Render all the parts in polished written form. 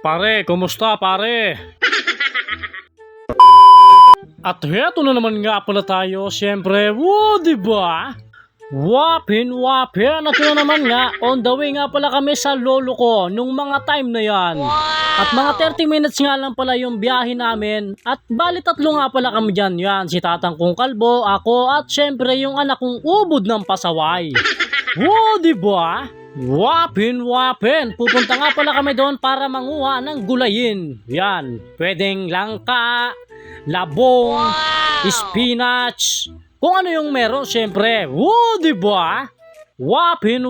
Pare, kumusta pare? At heto na naman nga pala tayo, siyempre, diba? Wapin, at yun na naman nga, on the way nga pala kami sa lolo ko nung mga time na yan. At mga 30 minutes nga lang pala yung biyahe namin, at bali tatlo nga pala kami dyan, yan, si tatang kong kalbo, ako, at siyempre yung anak kong ubod ng pasaway. Diba? Wapin, pupunta nga pala kami doon para manguha ng gulayin. Yan, pwedeng langka, labong, spinach, kung ano yung meron syempre. Diba? Wapin,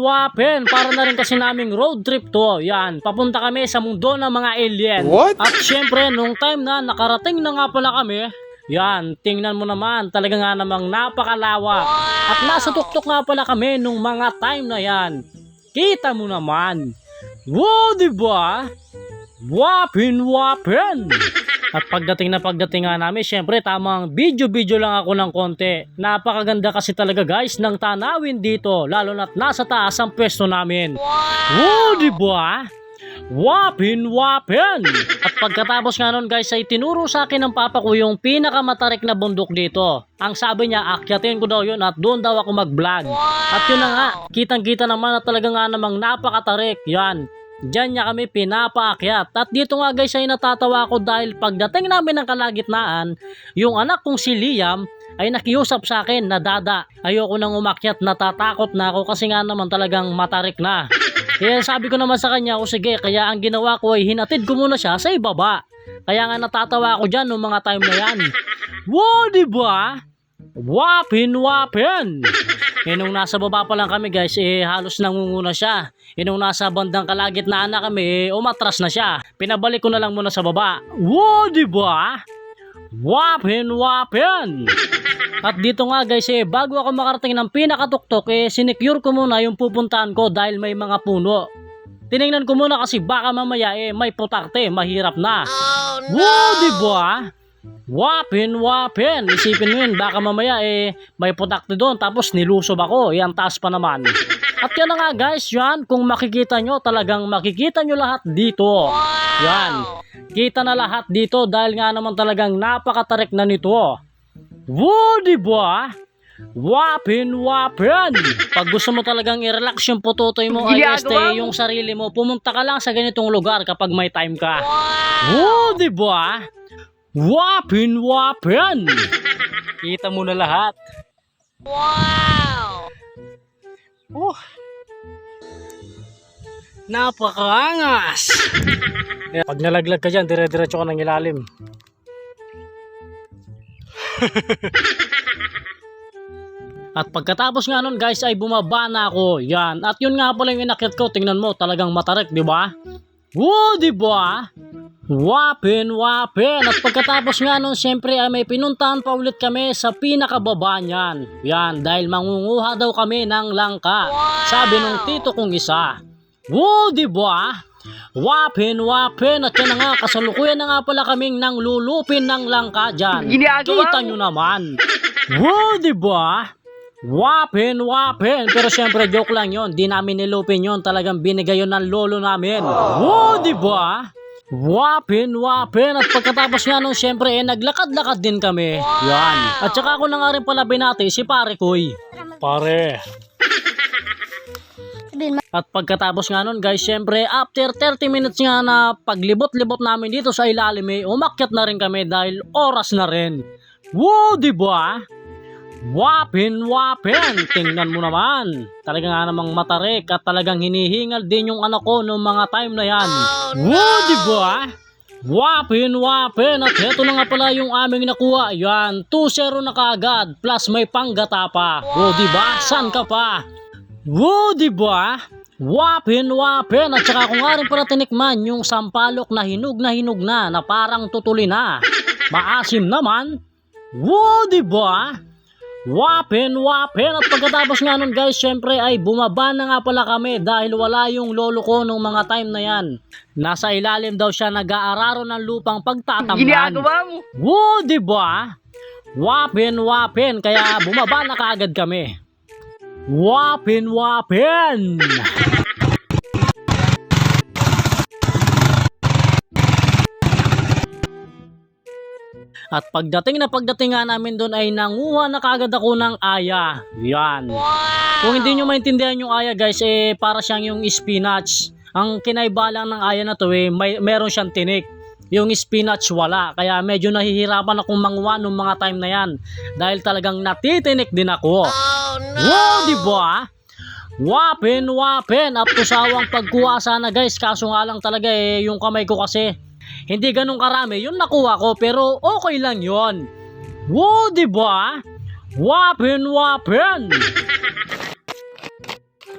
para na rin kasi naming road trip to. Yan, papunta kami sa mundo ng mga alien. What? At syempre, nung time na nakarating na nga pala kami, yan, tingnan mo naman, talaga nga namang napakalawak. At nasa tuktok nga pala kami nung mga time na yan. Kita mo naman. Diba? Wapin. At pagdating nga namin, syempre tamang video lang ako ng konti. Napakaganda kasi talaga guys ng tanawin dito, lalo na't nasa taas ang pwesto namin. Diba? Wapin. At pagkatapos nga nun guys ay tinuro sa akin ng papa ko yung pinakamatarik na bundok dito. Ang sabi niya, akyatin ko daw yun at doon daw ako mag-vlog. At yun na nga, kitang-kita naman na talaga nga namang napakatarik. Yan, diyan niya kami pinapaakyat. At dito nga guys ay natatawa ko dahil pagdating namin ng kalagitnaan, yung anak kong si Liam ay nakiusap sa akin na dada, ayoko nang umakyat, natatakot na ako kasi nga naman talagang matarik na. Kaya sabi ko naman sa kanya, o sige, kaya ang ginawa ko ay hinatid ko muna siya sa ibaba. Kaya nga natatawa ako dyan noong mga time na yan. Diba? Wapin. Nung nasa baba pa lang kami guys, halos nangunguna siya. Nung nasa bandang kalagitnaan na kami, umatras na siya. Pinabalik ko na lang muna sa baba. Diba? Wapin. At dito nga guys, bago ako makarating ng pinakatuktok, sinecure ko muna yung pupuntahan ko dahil may mga puno. Tinignan ko muna kasi baka mamaya may putakte, mahirap na. Diba? Wapin. Isipin mo yun, baka mamaya may putakte doon tapos nilusob ako, ang taas pa naman. At yan na nga guys, yan, kung makikita nyo, talagang makikita nyo lahat dito. Yan, kita na lahat dito dahil nga naman talagang napakatarik na nito. Diba? Wapin. Pag gusto mo talagang i-relax yung putotoy mo, ay yung sarili mo, pumunta ka lang sa ganitong lugar kapag may time ka. Diba? Wapin. Kita mo na lahat. Wow! Napakaangas. Pag nalaglag ka dyan, dire-diretso ka ng ilalim. At pagkatapos nga nun guys ay bumaba na ako. Yan. At yun nga pala yung inakyat ko. Tingnan mo, talagang matarik, di ba? Diba? Wapin. At pagkatapos nga nun, syempre ay may pinuntahan pa ulit kami sa pinakababa niyan. Yan, dahil mangunguha daw kami ng langka. Sabi nung tito kong isa. Diba? Wapin. At yan na nga, kasalukuyan na nga pala kaming nang lulupin ng langka dyan. Kita nyo naman. Diba? Wapin. Pero syempre joke lang yon, di namin nilupin yon, talagang binigay yun ng lolo namin. Diba? Wapin. At pagkatapos nga nun syempre naglakad-lakad din kami. Yan. At saka ako na nga rin pala binati si pare Koy. Pare. At pagkatapos nga nun guys, syempre after 30 minutes nga na paglibot-libot namin dito sa ilalim, umakyat na rin kami dahil oras na rin. Diba? Wapin. Tingnan mo naman, talaga nga namang matarik at talagang hinihingal din yung anak ko noong mga time na yan. Diba? Wapin. At heto na nga pala yung aming nakuha. Yan, 2-0 na kaagad plus may panggata pa. Diba? San ka pa? Diba? Wapin. At saka ko nga rin para tinikman yung sampalok na hinog na parang tutuli na. Maasim naman. Diba? Wapin. At pagkatapos nga nun guys, syempre ay bumaba na nga pala kami dahil wala yung lolo ko nung mga time na yan. Nasa ilalim daw siya nag-aararo ng lupang pagtatamnan. Ginagawa mo? Diba? Wapin. Kaya bumaba na kaagad kami. Wapin wapin! At pagdating nga namin doon ay nanguha na kagad ako ng aya. Yan. Kung hindi nyo maintindihan yung aya guys, para siyang yung spinach. Ang kinaiba lang ng aya na to meron siyang tinik. Yung spinach wala. Kaya medyo nahihirapan akong manguha nung mga time na yan. Dahil talagang natitinik din ako. Oh, no! Wow, diba? Wapin wapin. At tusawang pagkuha sana guys. Kaso nga lang talaga yung kamay ko kasi hindi ganun karami yung nakuha ko, pero okay lang yon. Wow, diba? Wapin wapin!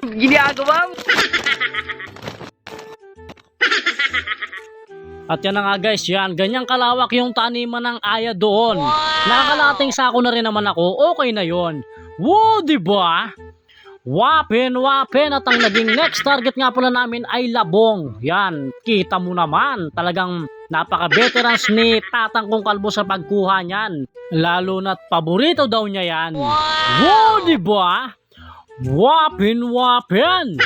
Ginagawa mo? At yan na nga guys, yan. Ganyang kalawak yung taniman ng aya doon. Nakakalating sako na rin naman ako, okay na yon. Wow, diba? Wapin wapin. At ang naging next target nga pala namin ay labong. Yan, kita mo naman. Talagang napaka-veterans ni Tatang Kong Kalbo sa pagkuha niyan. Lalo na't paborito daw niya yan. Wow, diba? Wapin wapin!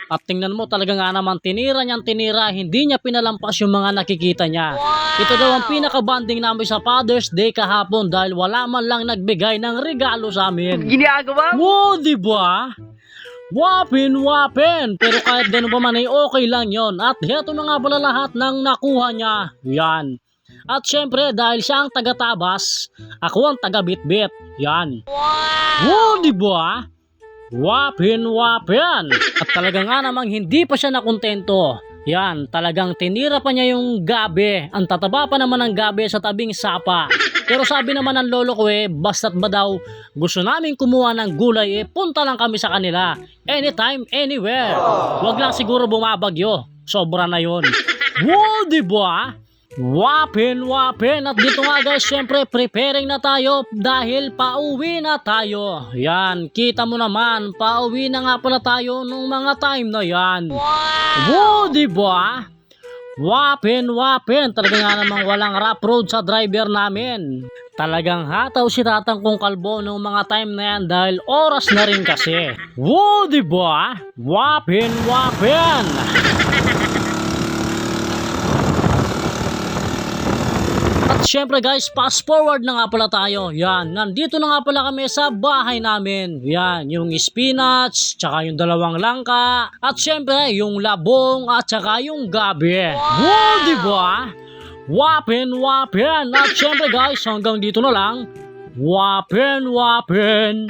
At tingnan mo talaga nga naman tinira, hindi niya pinalampas yung mga nakikita niya. Ito daw ang pinaka-banding namin sa Father's Day kahapon dahil wala man lang nagbigay ng regalo sa amin. Ginagawa mo? Wow, diba? Wapin wapin! Pero kahit ganun pa man ay okay lang yon. At heto na nga pala lahat ng nakuha niya. Yan. At syempre dahil siya ang taga-tabas, ako ang taga-bitbit. Yan. Wow, diba? Wapin wapin! At talaga nga namang hindi pa siya nakontento. Yan, talagang tinira pa niya yung gabi. Ang tataba pa naman ng gabi sa tabing sapa. Pero sabi naman ng lolo ko basta't ba daw gusto namin kumuha ng gulay punta lang kami sa kanila. Anytime, anywhere. Wag lang siguro bumabagyo. Sobra na yon. Wow, diba? Wapin wapin! At dito nga guys, syempre preparing na tayo dahil pauwi na tayo. Yan, kita mo naman, pauwi na nga pala tayo nung mga time na yan. Wow, diba? Wapin wapin! Talaga nga namang walang rough road sa driver namin. Talagang hataw si Tatang Kong Kalbo nung mga time na yan dahil oras na rin kasi. Wow, diba? Wapin wapin! At syempre guys, fast forward na nga pala tayo. Yan, nandito na nga pala kami sa bahay namin. Yan, yung spinach, tsaka yung dalawang langka, at syempre yung labong, at tsaka yung gabi. Wow, diba? Wapin wapin! At syempre guys, hanggang dito na lang. Wapin wapin!